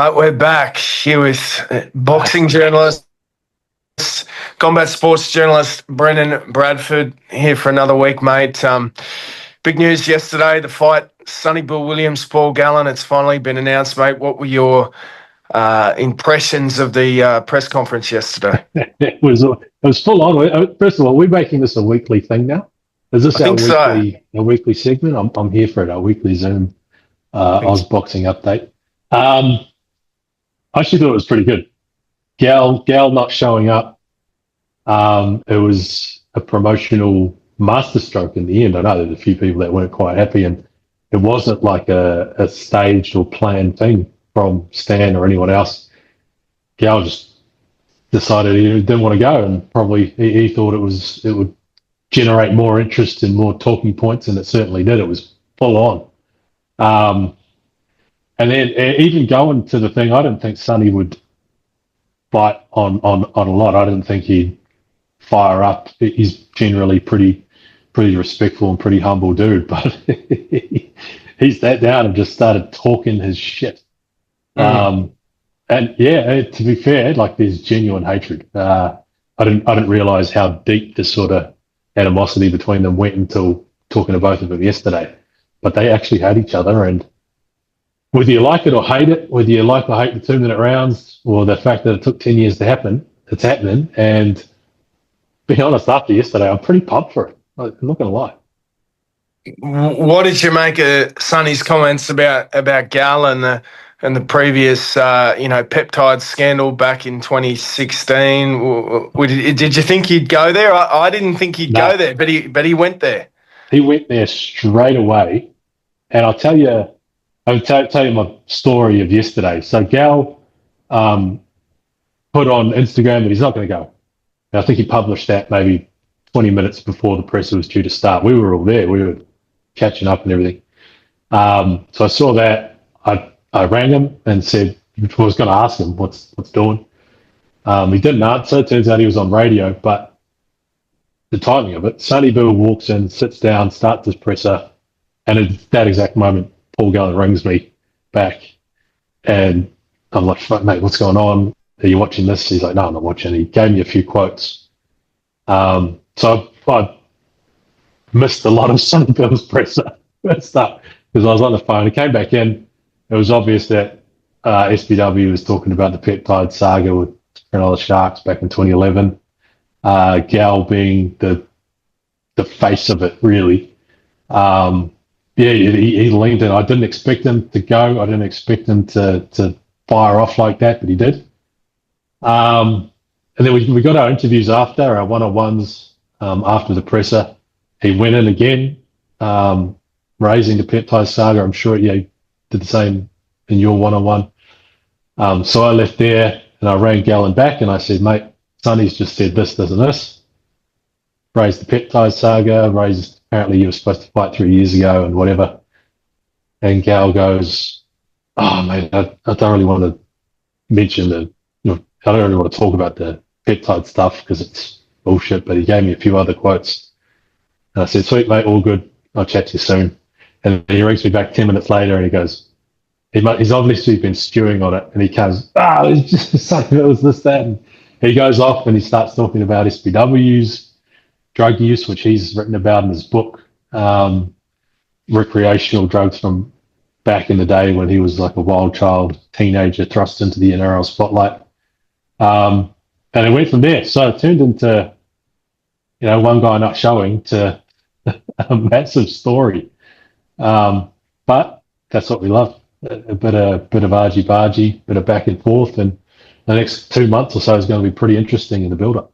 right, we're back here with boxing journalist, combat sports journalist Brendan Bradford here for another week, mate. Big news yesterday, the fight, Sonny Bill Williams, Paul Gallen, it's finally been announced, mate. What were your impressions of the press conference yesterday? It was full on. First of all, we're making this a weekly thing now. Is this our weekly segment? I'm here for it, our weekly Zoom Oz boxing update. I actually thought it was pretty good. Gal not showing up. It was a promotional masterstroke in the end. I know there's a few people that weren't quite happy, and it wasn't like a staged or planned thing from Stan or anyone else. Gal just decided he didn't want to go, and probably he thought it would generate more interest and more talking points, and it certainly did. It was full on. And then even going to the thing, I didn't think Sonny would fight on a lot. I didn't think he'd fire up. He's generally pretty respectful and pretty humble dude, but he sat down and just started talking his shit. And yeah, to be fair, like there's genuine hatred. I didn't realize how deep this sort of animosity between them went until talking to both of them yesterday. But they actually hate each other, and whether you like it or hate it, whether you like or hate the 2-minute rounds or the fact that it took 10 years to happen, it's happening. And to be honest, after yesterday, I'm pretty pumped for it. I'm not going to lie. What did you make of Sonny's comments about Gal and the previous peptide scandal back in 2016? Did you think he'd go there? I didn't think he'd go there, but he went there. He went there straight away, and I'll tell you my story of yesterday. So Gal put on Instagram that he's not going to go. And I think he published that maybe 20 minutes before the press was due to start. We were all there. We were catching up and everything. So I saw that. I rang him and said, I was going to ask him what's doing. He didn't answer. It turns out he was on radio, but the timing of it, Sonny Bill walks in, sits down, starts his presser, and at that exact moment, Paul Gallen rings me back, and I'm like, mate, what's going on? Are you watching this? He's like, no, I'm not watching. He gave me a few quotes. So I missed a lot of Sonny Bill's presser stuff because I was on the phone. He came back in. It was obvious that SBW was talking about the peptide saga with the Sharks back in 2011. Gal being the face of it, really. He leaned in. I didn't expect him to go. I didn't expect him to fire off like that, but he did. And then we got our interviews after, our one-on-ones after the presser. He went in again, raising the peptide saga. I'm sure you did the same in your one-on-one. So I left there and I rang Gallen back and I said, mate, Sonny's just said this, this, and this. Raised the peptide saga, apparently you were supposed to fight 3 years ago and whatever. And Gal goes, oh, mate, I don't really want to mention I don't really want to talk about the peptide stuff because it's bullshit, but he gave me a few other quotes. And I said, sweet, mate, all good. I'll chat to you soon. And he rings me back 10 minutes later and he goes, he's obviously been stewing on it. And he comes, it's just something that was this, that. And he goes off and he starts talking about SBW's drug use, which he's written about in his book, recreational drugs from back in the day when he was like a wild child teenager thrust into the NRL spotlight. And it went from there. So it turned into, one guy not showing to a massive story. But that's what we love. A bit of argy-bargy, bit of back and forth, and the next 2 months or so is going to be pretty interesting in the build-up.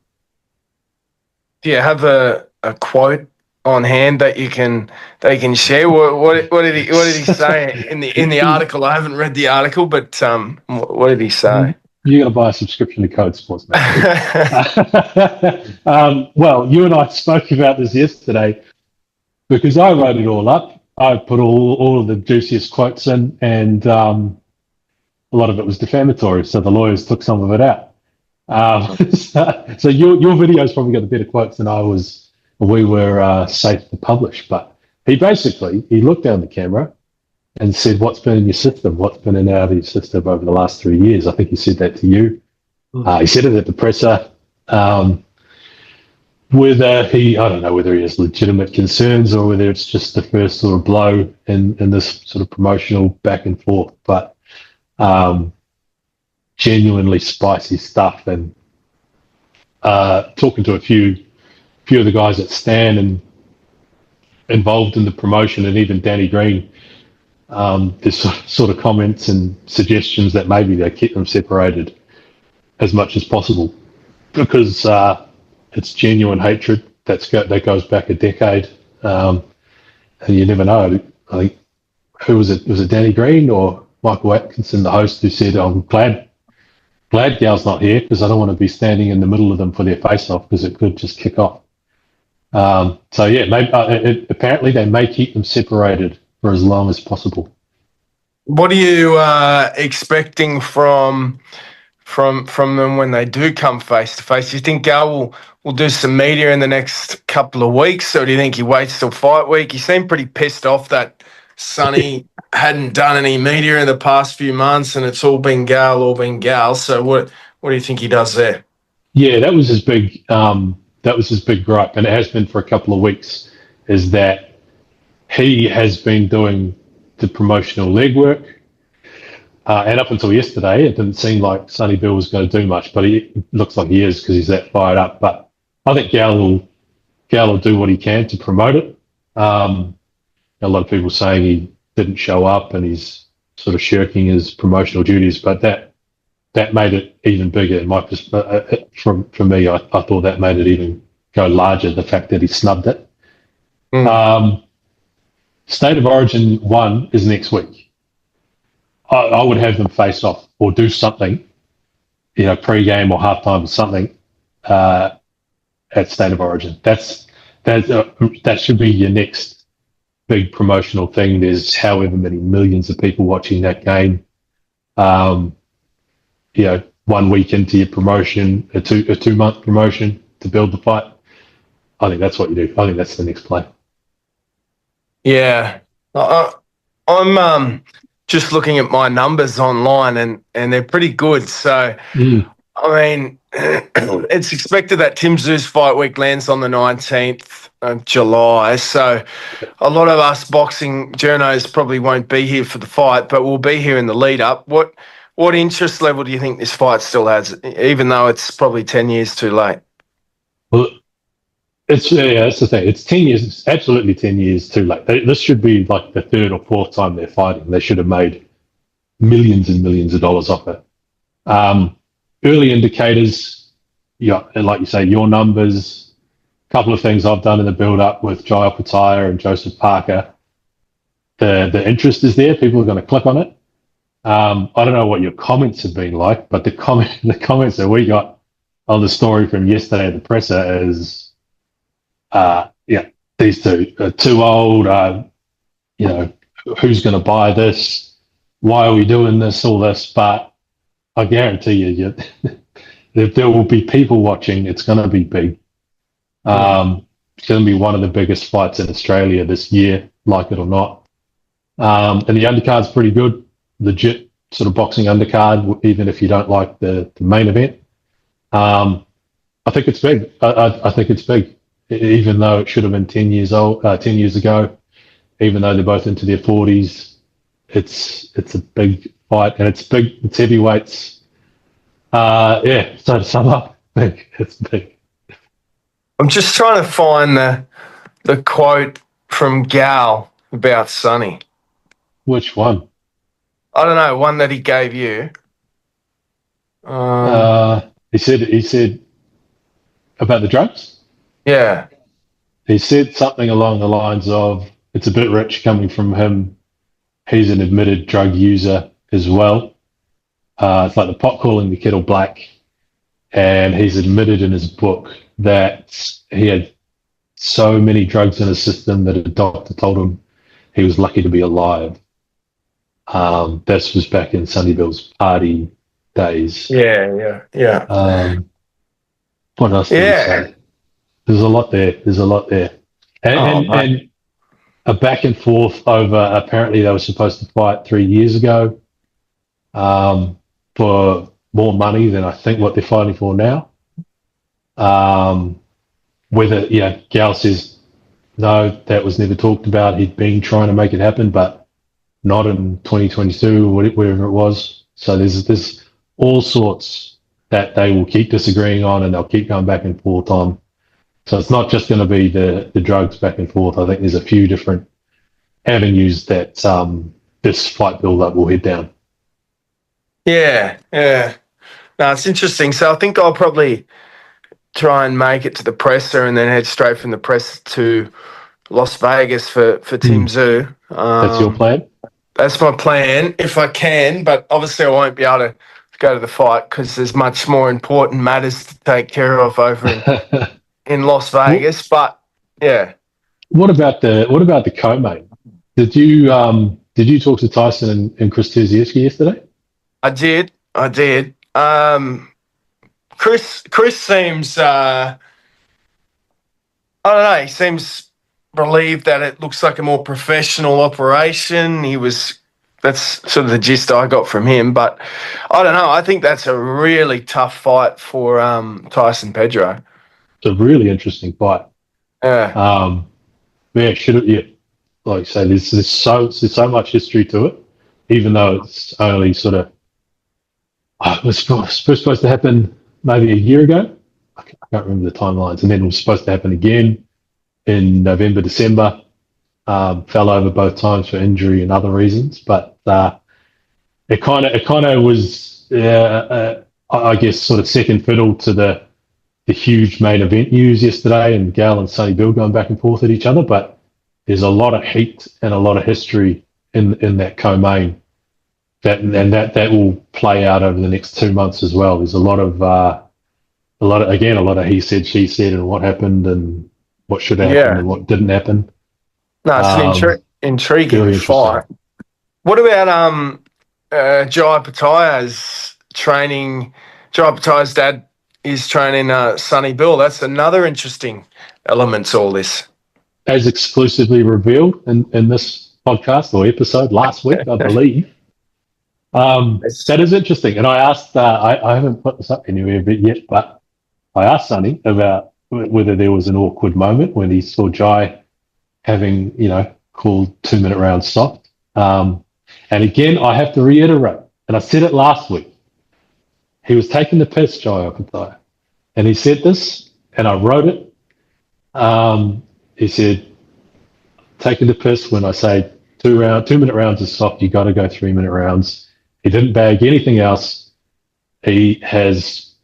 Do you have a quote on hand that you can share? What did he say in the article? I haven't read the article, but what did he say? You're going to buy a subscription to Code Sports, mate. Well, you and I spoke about this yesterday because I wrote it all up. I put all of the juiciest quotes in, and a lot of it was defamatory, so the lawyers took some of it out. So your video's probably got the better quotes than we were safe to publish. But he looked down the camera and said, "What's been in your system? What's been in and out of your system over the last 3 years?" I think he said that to you. He said it at the presser. I don't know whether he has legitimate concerns or whether it's just the first sort of blow in this sort of promotional back and forth, but genuinely spicy stuff. And talking to a few of the guys at Stan and involved in the promotion, and even Danny Green, there's sort of comments and suggestions that maybe they keep them separated as much as possible, because it's genuine hatred that goes back a decade, and you never know. I think, who was it? Was it Danny Green or Michael Atkinson, the host, who said, "I'm glad Gal's not here because I don't want to be standing in the middle of them for their face-off because it could just kick off." So yeah, maybe, apparently they may keep them separated for as long as possible. What are you expecting from them when they do come face to face? Do you think Gal will do some media in the next couple of weeks, or do you think he waits till fight week? He seemed pretty pissed off that Sonny hadn't done any media in the past few months, and it's all been Gal. So what do you think he does there? Yeah, that was his big gripe, and it has been for a couple of weeks, is that he has been doing the promotional legwork. And up until yesterday, it didn't seem like Sonny Bill was going to do much, but it looks like he is because he's that fired up. But I think Gal will do what he can to promote it. A lot of people saying he didn't show up and he's sort of shirking his promotional duties, but that made it even bigger. In my for me, I thought that made it even go larger, the fact that he snubbed it. State of Origin 1 is next week. I would have them face off or do something, pre-game or halftime or something at State of Origin. That should be your next big promotional thing. There's however many millions of people watching that game. 1 week into your promotion, a 2-month promotion to build the fight. I think that's what you do. I think that's the next play. Yeah, I'm just looking at my numbers online, and they're pretty good. So, I mean, it's expected that Tim Zoo's fight week lands on the 19th of July. So a lot of us boxing journos probably won't be here for the fight, but we'll be here in the lead up. What interest level do you think this fight still has, even though it's probably 10 years too late? Well, that's the thing. It's 10 years. It's absolutely 10 years too late. This should be like the third or fourth time they're fighting. They should have made millions and millions of dollars off it. Early indicators, like you say, your numbers, a couple of things I've done in the build-up with Jai Opataya and Joseph Parker. The interest is there. People are going to click on it. I don't know what your comments have been like, but the comments that we got on the story from yesterday at the presser is, these two are too old. Who's going to buy this? Why are we doing this? All this, but I guarantee you, if there will be people watching, it's going to be big. It's going to be one of the biggest fights in Australia this year, like it or not. And the undercard's pretty good, legit sort of boxing undercard, even if you don't like the main event. I think it's big. I think it's big, even though it should have been 10 years ago. Even though they're both into their 40s, it's a big fight, and it's big. It's heavyweights. So to sum up, it's big. I'm just trying to find the quote from Gal about Sonny. Which one? I don't know. One that he gave you. He said about the drugs. Yeah. He said something along the lines of, "It's a bit rich coming from him. He's an admitted drug user as well. It's like the pot calling the kettle black." And he's admitted in his book that he had so many drugs in his system that a doctor told him he was lucky to be alive. This was back in Sonny Bill's party days. Yeah. What else did he say? There's a lot there. And a back and forth over, apparently they were supposed to fight 3 years ago for more money than I think what they're fighting for now. Whether, Gal says, no, that was never talked about. He'd been trying to make it happen, but not in 2022 or whatever it was. So there's all sorts that they will keep disagreeing on, and they'll keep going back and forth on. So it's not just going to be the drugs back and forth. I think there's a few different avenues that this fight build-up will head down. Yeah. No, it's interesting. So I think I'll probably try and make it to the presser and then head straight from the presser to Las Vegas for Tim Tszyu. That's your plan? That's my plan, if I can, but obviously I won't be able to go to the fight because there's much more important matters to take care of over in Las Vegas. But yeah. What about the co-main? Did you talk to Tyson and Chris Terziewski yesterday? I did. Chris seems I don't know, he seems relieved that it looks like a more professional operation. That's sort of the gist I got from him, but I don't know. I think that's a really tough fight for Tyson Pedro. It's a really interesting fight. Yeah. Like I say, there's so much history to it, even though it's only sort of it was supposed to happen maybe a year ago. I can't remember the timelines, and then it was supposed to happen again in November, December. Fell over both times for injury and other reasons, but it kind of was, I guess, sort of second fiddle to the huge main event news yesterday, and Gallen and Sonny Bill going back and forth at each other. But there's a lot of heat and a lot of history in that co-main that will play out over the next 2 months as well. There's a lot of he said, she said, and what happened and what should happen and what didn't happen. No, it's an intriguing fight. What about Jai Pataya's training? Jai Pataya's dad is training Sonny Bill. That's another interesting element to all this. As exclusively revealed in this podcast or episode last week, I believe. That is interesting. And I asked, I haven't put this up anywhere yet, but I asked Sonny about whether there was an awkward moment when he saw Jai having, called 2-minute rounds soft. And again, I have to reiterate, and I said it last week, he was taking the piss, Jai Pataia. And he said this, and I wrote it. He said, taking the piss when I say 2-minute rounds is soft, you got to go 3-minute rounds. He didn't bag anything else. He has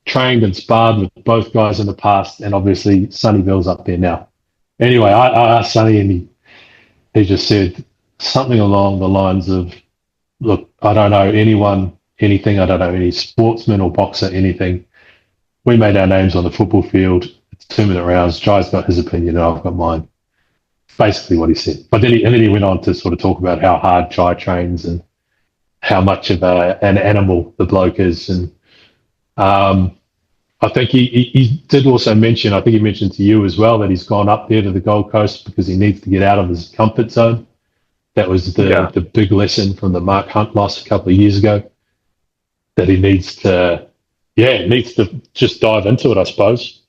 trained and sparred with both guys in the past, and obviously Sonny Bill's up there now. Anyway, I asked Sonny, and he just said something along the lines of, look, I don't know anything. I don't know any sportsman or boxer, anything. We made our names on the football field. It's 2-minute rounds. Jai's got his opinion, and I've got mine. Basically what he said. But then he went on to sort of talk about how hard Jai trains and how much of an animal the bloke is. And I think he did also mention, I think he mentioned to you as well, that he's gone up there to the Gold Coast because he needs to get out of his comfort zone. That was the big lesson from the Mark Hunt loss a couple of years ago, that he needs to just dive into it, I suppose,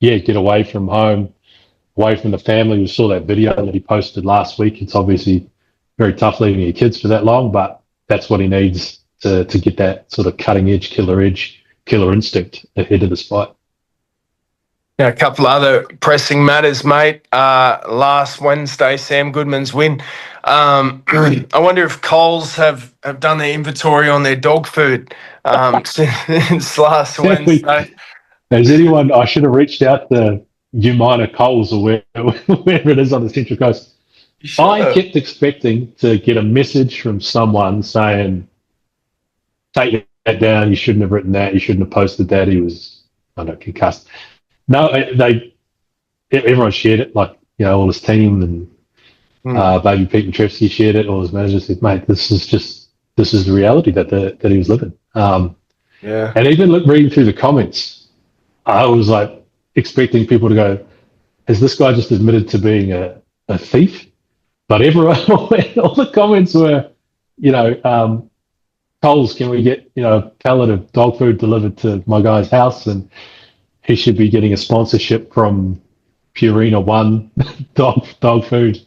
get away from home, away from the family. We saw that video that he posted last week. It's obviously very tough leaving your kids for that long, but that's what he needs to get that sort of cutting edge, killer instinct ahead of this fight. Yeah, a couple of other pressing matters, mate. Last Wednesday, Sam Goodman's win. I wonder if Coles have done their inventory on their dog food since last Wednesday. Has anyone? I should have reached out to Umina Coles or wherever it is on the Central Coast. I kept expecting to get a message from someone saying, take that down, you shouldn't have written that, you shouldn't have posted that, he was, concussed. No, everyone shared it, like, all his team and Baby Pete Matrevsky shared it, all his managers said, mate, this is the reality that he was living. And even reading through the comments, I was like expecting people to go, has this guy just admitted to being a thief? But everyone, all the comments were, Coles, can we get, a pallet of dog food delivered to my guy's house? And he should be getting a sponsorship from Purina One dog food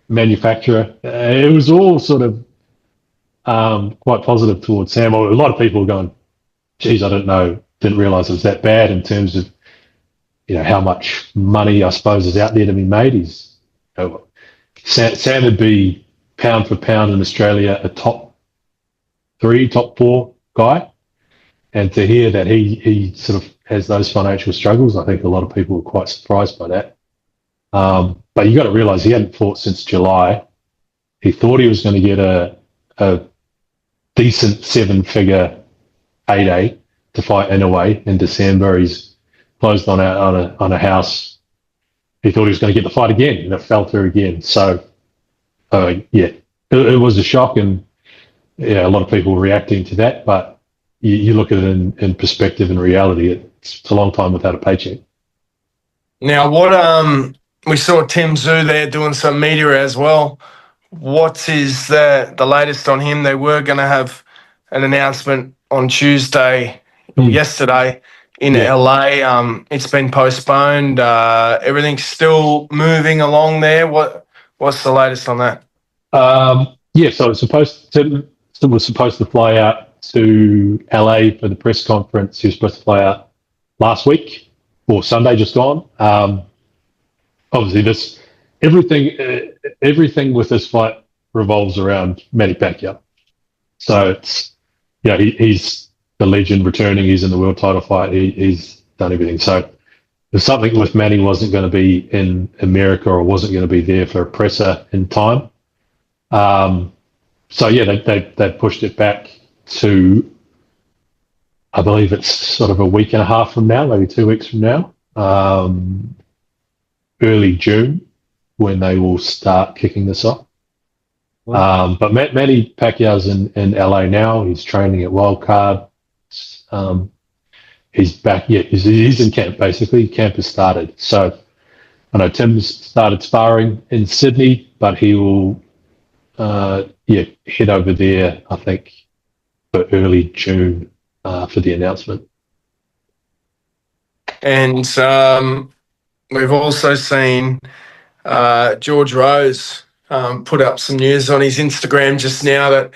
manufacturer. It was all sort of quite positive towards Sam. A lot of people were going, geez, I didn't realise it was that bad in terms of, how much money I suppose is out there to be made. Sam would be pound for pound in Australia a top 3, top 4 guy. And to hear that he sort of has those financial struggles, I think a lot of people were quite surprised by that. But you got to realise he hadn't fought since July. He thought he was going to get a decent 7-figure payday to fight Inoue in December. He's closed on a house. He thought he was going to get the fight again, and it fell through again. So, it was a shock, and a lot of people were reacting to that. But you look at it in perspective and reality, it's a long time without a paycheck. Now, we saw Tim Tszyu there doing some media as well. What is the latest on him? They were going to have an announcement on Tuesday, yesterday, in LA. It's been postponed. Everything's still moving along there. What's the latest on that? So it was supposed to fly out to LA for the press conference. He was supposed to fly out last week or Sunday just gone. Obviously, everything with this fight revolves around Manny Pacquiao. So it's he's the legend returning. He's in the world title fight. He's done everything. So if something with Manny wasn't going to be in America or wasn't going to be there for a presser in time, they pushed it back to, I believe it's sort of a week and a half from now, maybe 2 weeks from now, early June, when they will start kicking this off. Wow. But Manny Pacquiao's in LA now. He's training at Wildcard. He's back. Yeah, he's in camp, basically. Camp has started. So I know Tim's started sparring in Sydney, but he will head over there, I think, for early June for the announcement. And we've also seen George Rose put up some news on his Instagram just now that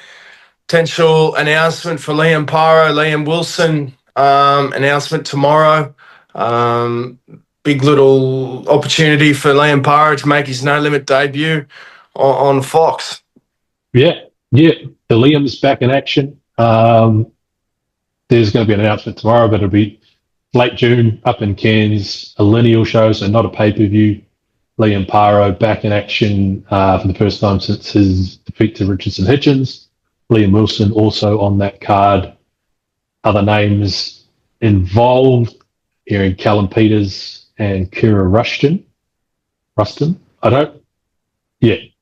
potential announcement for Liam Paro, Liam Wilson, announcement tomorrow. Big little opportunity for Liam Paro to make his No Limit debut on Fox. Yeah, the Liam's back in action. There's going to be an announcement tomorrow, but it'll be late June up in Cairns, a lineal show, so not a pay-per-view. Liam Paro back in action for the first time since his defeat to Richardson Hitchens. Liam Wilson also on that card. Other names involved, hearing Callum Peters and Kira Rustin.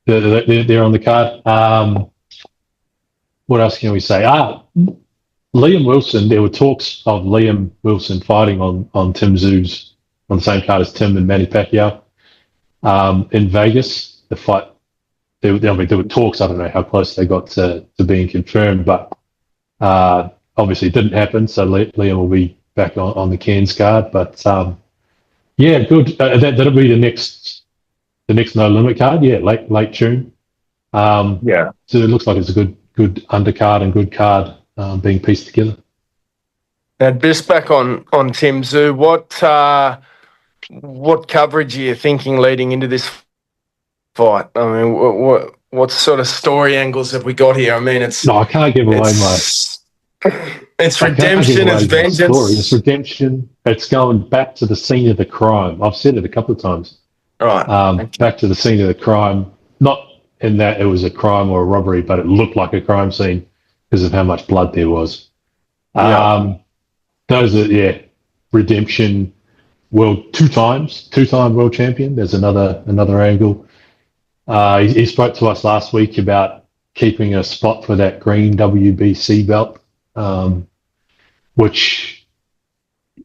They're on the card. What else can we say? Liam Wilson, there were talks of Liam Wilson fighting on Tim Tszyu's, on the same card as Tim and Manny Pacquiao in Vegas. The fight, there were talks. I don't know how close they got to being confirmed, but obviously it didn't happen. So Liam will be back on the Cairns card. But good. That'll be the next No Limit card. Yeah, late June. So it looks like it's a good undercard and good card being pieced together. Now, just back on Tim Tszyu, what coverage are you thinking leading into this fight? I mean, what sort of story angles have we got here? I mean, I can't give away my. It's redemption, it's vengeance. It's redemption. It's going back to the scene of the crime. I've said it a couple of times. Right. Back to the scene of the crime. Not in that it was a crime or a robbery, but it looked like a crime scene because of how much blood there was. Those are redemption. Two-time world champion. There's another angle. He spoke to us last week about keeping a spot for that green WBC belt, which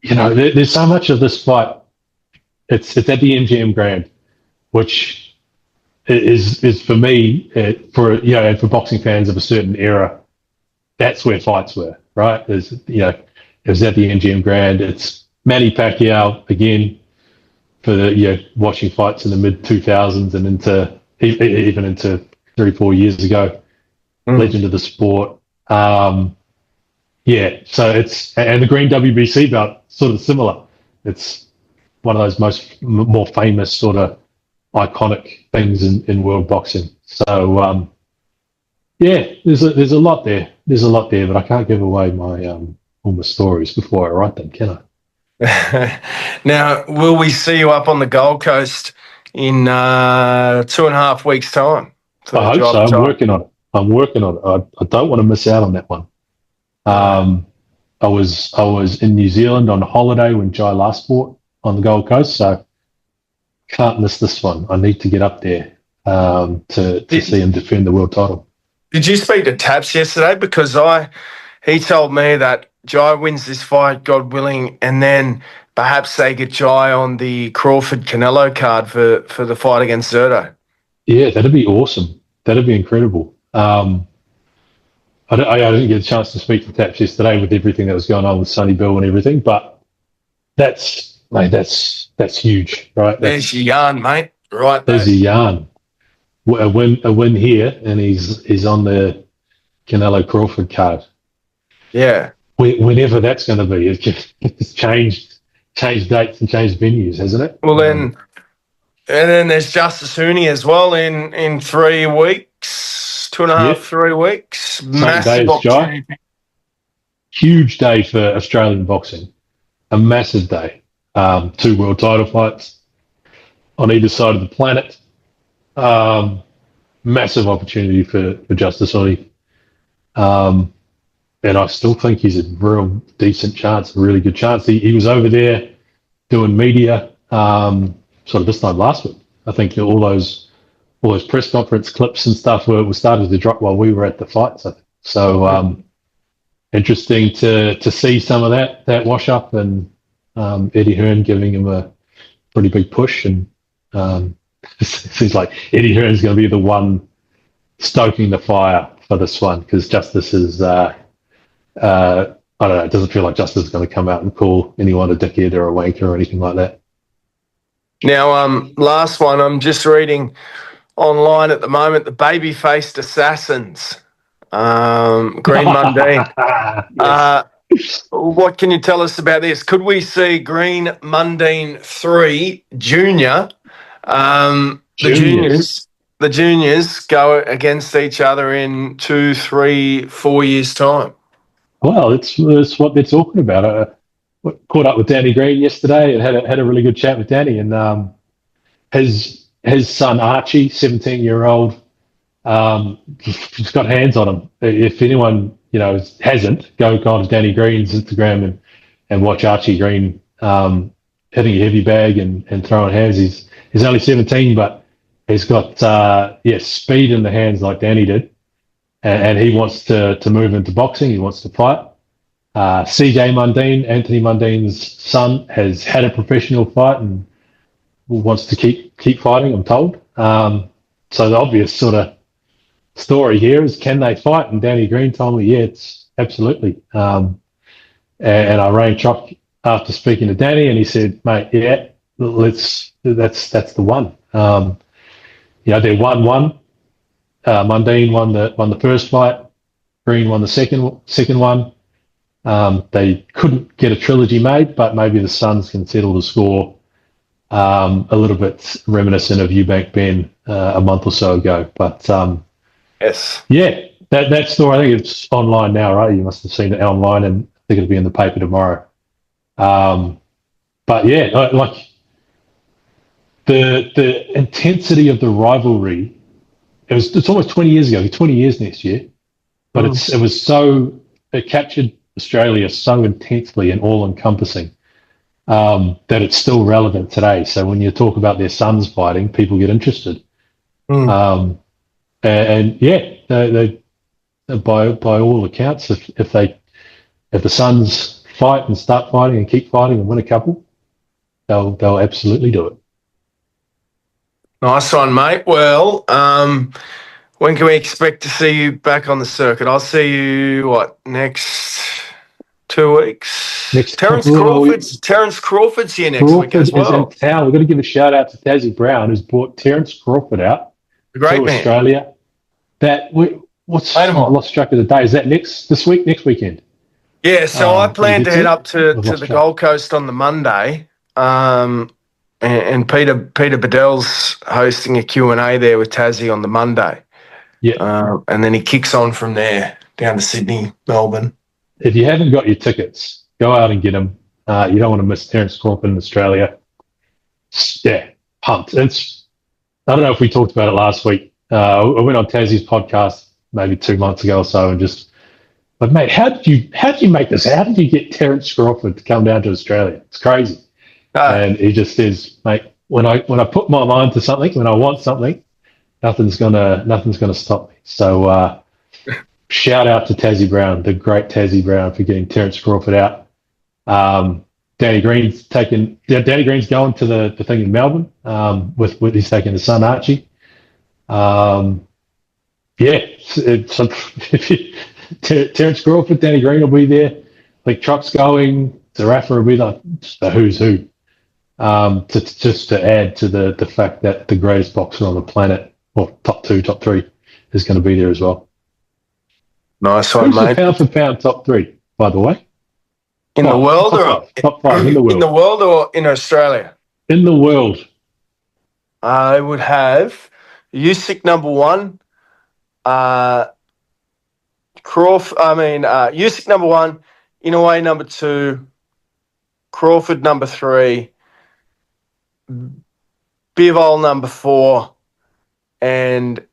there's so much of this fight. It's at the MGM Grand, which is for me, for boxing fans of a certain era, that's where fights were, right? It was at the MGM Grand. It's Manny Pacquiao again for watching fights in the mid 2000s and even into 3-4 years ago. Legend of the sport. So and the green WBC belt, sort of similar. It's one of those more famous sort of iconic things in world boxing. So there's a lot there. There's a lot there, but I can't give away my all my stories before I write them, can I? Now, will we see you up on the Gold Coast in 2.5 weeks' time? I hope so. I'm working on it. I don't want to miss out on that one. I was in New Zealand on holiday when Jai last fought on the Gold Coast, so can't miss this one. I need to get up there to see him defend the world title. Did you speak to Taps yesterday? Because he told me that Jai wins this fight, God willing, and then perhaps they get Jai on the Crawford-Canelo card for the fight against Zerto. Yeah, that'd be awesome. That'd be incredible. I didn't get a chance to speak to Taps yesterday with everything that was going on with Sonny Bill and everything, but that's huge, right? There's your yarn, mate. Right, there's a yarn. A win here, and he's on the Canelo Crawford card. Yeah. Whenever that's going to be, it's changed dates and changed venues, hasn't it? Well, and then there's Justice Hooney as well in 3 weeks, 2.5, 3 weeks. Massive opportunity. Huge day for Australian boxing. A massive day. 2 world title fights on either side of the planet. Massive opportunity for Justice Hooney. And I still think he's a real decent chance, a really good chance. He was over there doing media sort of this time last week. I think all those press conference clips and stuff were starting to drop while we were at the fights. So interesting to see some of that wash up, and Eddie Hearn giving him a pretty big push. And it seems like Eddie Hearn's going to be the one stoking the fire for this one, because Justice is I don't know, it doesn't feel like Justice is going to come out and call anyone a dickhead or a wanker or anything like that. Now, last one, I'm just reading online at the moment, the baby-faced assassins, Green Mundine. Yes. What can you tell us about this? Could we see Green Mundine 3 Junior, the juniors go against each other in 2, 3, 4 years' time? Well, it's what they're talking about. I caught up with Danny Green yesterday and had a really good chat with Danny, and his son Archie, 17-year-old, he's got hands on him. If anyone hasn't, go on to Danny Green's Instagram and watch Archie Green hitting a heavy bag and throwing hands. He's only 17, but he's got speed in the hands like Danny did. And he wants to move into boxing. He wants to fight. CJ Mundine, Anthony Mundine's son, has had a professional fight and wants to keep fighting, I'm told. So the obvious sort of story here is, can they fight? And Danny Green told me, yeah, it's absolutely. And I rang Chuck after speaking to Danny, and he said, mate, yeah, that's the one. They're 1-1. Mundine won the first fight. Green won the second one. They couldn't get a trilogy made, but maybe the Suns can settle the score. A little bit reminiscent of Eubank Ben a month or so ago. But yes, yeah, that story, I think it's online now, right? You must have seen it online, and I think it'll be in the paper tomorrow. But yeah, like the intensity of the rivalry. It's almost 20 years ago. 20 years next year, but it captured Australia so intensely and all-encompassing that it's still relevant today. So when you talk about their sons fighting, people get interested. And yeah, they by all accounts, if the sons fight and start fighting and keep fighting and win a couple, they'll absolutely do it. Nice one, mate. Well, when can we expect to see you back on the circuit? I'll see you, next 2 weeks? Terence Crawford's here next week as Crawford is in well. town. We've got to give a shout out to Tassie Brown, who's brought Terence Crawford out The great to man. Australia. I lost track of the day. Is that this week? Next weekend? Yeah, so I plan to head up to the track. Gold Coast on the Monday, and Peter Bedell's hosting a Q&A there with Tassie on the Monday. Yeah. And then he kicks on from there down to Sydney, Melbourne. If you haven't got your tickets, go out and get them. You don't want to miss Terence Crawford in Australia. Yeah, pumped. I don't know if we talked about it last week. I went on Tassie's podcast maybe 2 months ago or so and just, but mate, how did you make this? How did you get Terence Crawford to come down to Australia? It's crazy. And he just says, mate, when I put my mind to something, when I want something, nothing's gonna stop me. So shout out to Tassie Brown, the great Tassie Brown, for getting Terence Crawford out. Danny Green's going to the thing in Melbourne. With he's taking the son Archie. Terence Crawford, Danny Green will be there. Like Truck's going, Zarafa will be like the who's who. To add to the fact that the greatest boxer on the planet, or top 2, top 3, is going to be there as well. Nice one, Who's mate. the pound for pound top 3, by the way? In the world top 5 in the world? In the world or in Australia? In the world. I would have Usyk number 1. Usyk number 1, Inoue number 2, Crawford number 3, Bivol number 4, and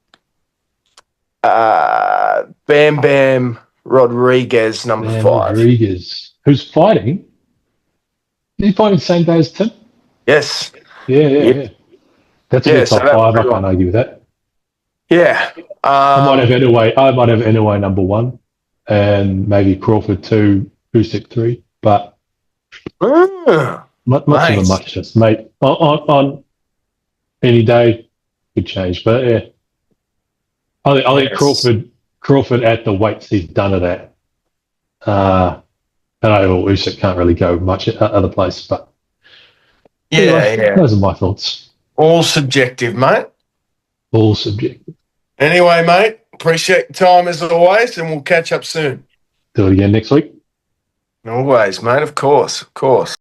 Bam Bam Rodriguez number 5. Rodriguez, who's fighting? Is he fighting the same day as Tim? Yes. Yeah. That's a good top 5. I can't argue with that. Yeah. I might have Inoue number 1, and maybe Crawford 2, Usyk 3. But much of a muchness, mate. On any day could change, but yeah, I think Crawford at the weights he's done it at. I know Usyk can't really go much at other places, but anyway, those are my thoughts. All subjective, mate. All subjective. Anyway, mate, appreciate your time as always, and we'll catch up soon. Do it again next week. Always, mate. Of course.